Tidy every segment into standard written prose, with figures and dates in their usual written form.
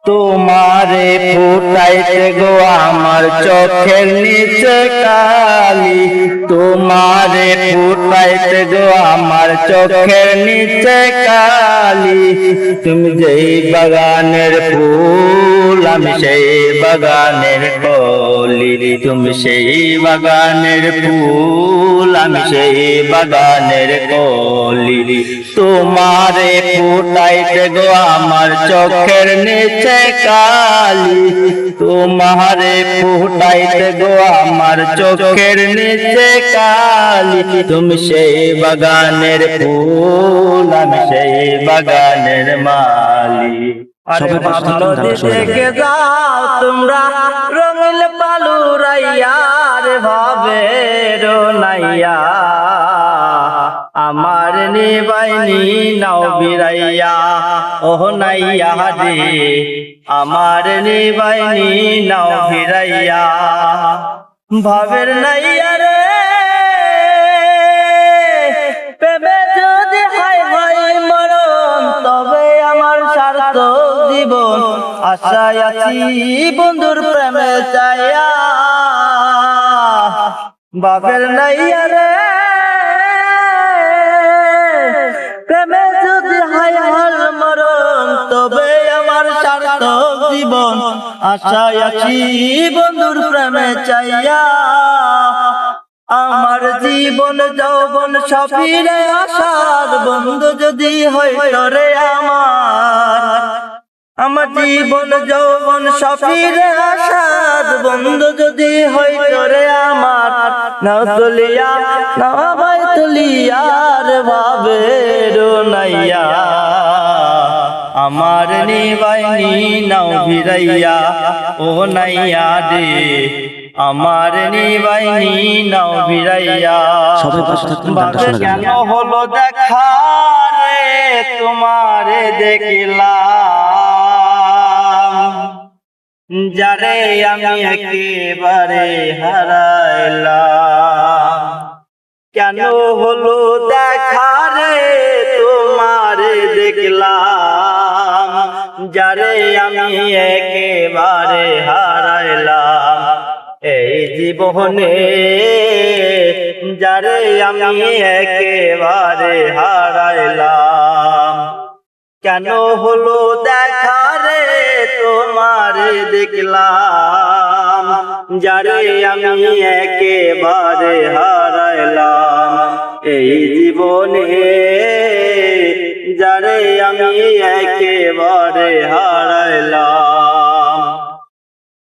তোমারে ফুটাইতে গো আমার চোখের নিচে কালি, তোমারে ফুটাইতে গো আমার চোখের নিচে কালি। তুমি যেই বাগানের ফুল আমি সেই বাগানের কলি, তুমি সেই বাগানের ফুল আমি সেই বাগানের কলি। তোমারে ফুটাইতে গো আমার চোখের নিচে কালি, তোমারে ফুটাইতে গো আমার চোখের নিচে কালি। তুমি সেই বাগানের ফুল আমি সেই বাগানের মালি। আরে ভাবলো দেখে যাও তোমরা রঙিল পালুরাইয়া, রে ভাবে রোনাইয়া আমার নিবাইনি নাও বিরাইয়া। ওহ নাইয়া রে আমার নিবাইনি নাও বিরাইয়া। ভাবের নাইয়া রে প্রেমে যদি হাই হাই মরণ, তবে আমার সার্থক জীবন। আশায় আছি বন্ধুর প্রেমে চাইয়া। ভাবের নাইয়া রে প্রেমে যদি হাই হাল মরণ, তবে আমার সার্থক জীবন। আশায় আছি বন্ধুর প্রেমে চাইয়া। আমার জীবন যৌবন সফিরে আসার বন্ধু যদি হইতো রে আমার। আমার জীবন যৌবন সফিরে আসার বন্ধু যদি হইতো রে আমার। নাও তুলিয়া নাও ভাই তুলিয়া রে ভাবে রোনাইয়া আমার নিবাইনি নাও ভিরাইয়া। ও নাইয়া রে আমার নিবাইনি নাও ভিরাইয়া। ভাবে কেন হলো দেখা রে তোমারে দেখিলাম, যারে আমি একেবারে হারাইলাম। কেন হলো দেখা রে তোমারে দেখলাম, যারে আমি একেবারে হারাইলাম। এই জীবনে যারে আমি একেবারে হারাইলাম। কেন হলো দেখা রে তোমারে দেখলাম, যারে আমি একেবারে হারাইলাম। এই জীবনে যারে আমি একেবারে হারাইলাম।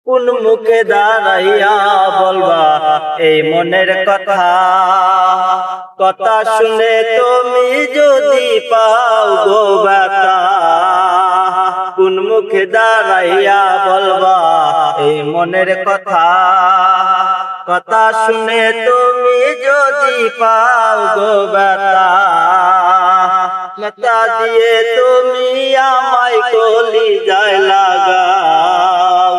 কোন মুখে দাঁড়াইয়া বলবা এই মনের কথা, কথা শুনে তুমি যদি পাও গো ব্যথা। কোন মুখে দাঁড়াইয়া বলবা এই মনের কথা, কথা শুনে তুমি যদি পাও গো ব্যথা। ব্যথা দিয়ে তুমি আমায় কলিজায় লাগাও,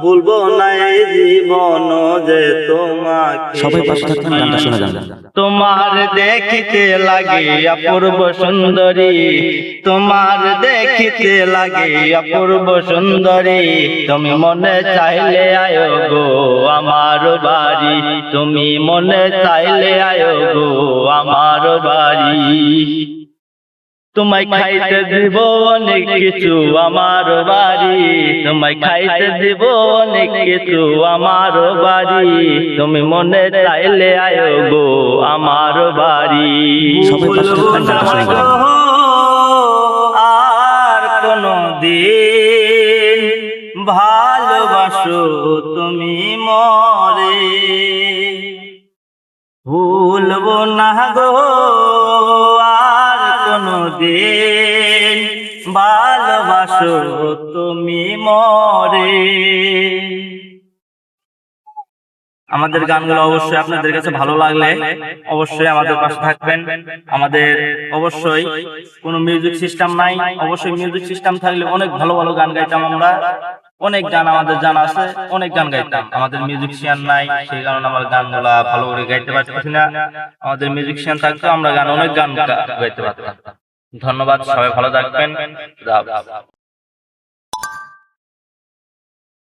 ভুলবো না এই জীবন যে তোমাকে। সবাই পাশে থাকবেন, গানটা শোনা যাবে। তোমার দেখিতে লাগে অপূর্ব সুন্দরী, তোমার দেখিতে লাগে অপূর্ব সুন্দরী। তুমি মনে চাইলে আয়ো গো আমার বাড়ি, তুমি মনে চাইলে আয়ো গো আমার বাড়ি। তোমায় খাইতে দিব অনেক কিছু আমার বাড়ি, তোমায় খাইতে দিব অনেক কিছু আমার বাড়ি। তুমি মনে চাইলে আয়ো গো আমার বাড়ি। আর কোনো দিন ভালোবাসো তুমি মরে, ভুলবো না গো আর কোনো দিন ভালোবাসো তুমি মরে। আমাদের গানগুলো অবশ্যই আপনাদের কাছে ভালো লাগলে অবশ্যই আমাদের পাশে থাকবেন। আমাদের অবশ্যই কোনো মিউজিক সিস্টেম নাই, অবশ্যই মিউজিক সিস্টেম থাকলে অনেক ভালো ভালো গান গাইতাম আমরা। অনেক গান আমাদের জানা আছে, অনেক গান গাইতাম। আমাদের মিউজিশিয়ান নাই, সেই কারণে আমার গানগুলা ভালো করে গাইতে পারতেছি না। আমাদের মিউজিশিয়ান থাকতো আমরা গান অনেক গান গাইতে পারতাম। ধন্যবাদ, সবাই ভালো থাকবেন।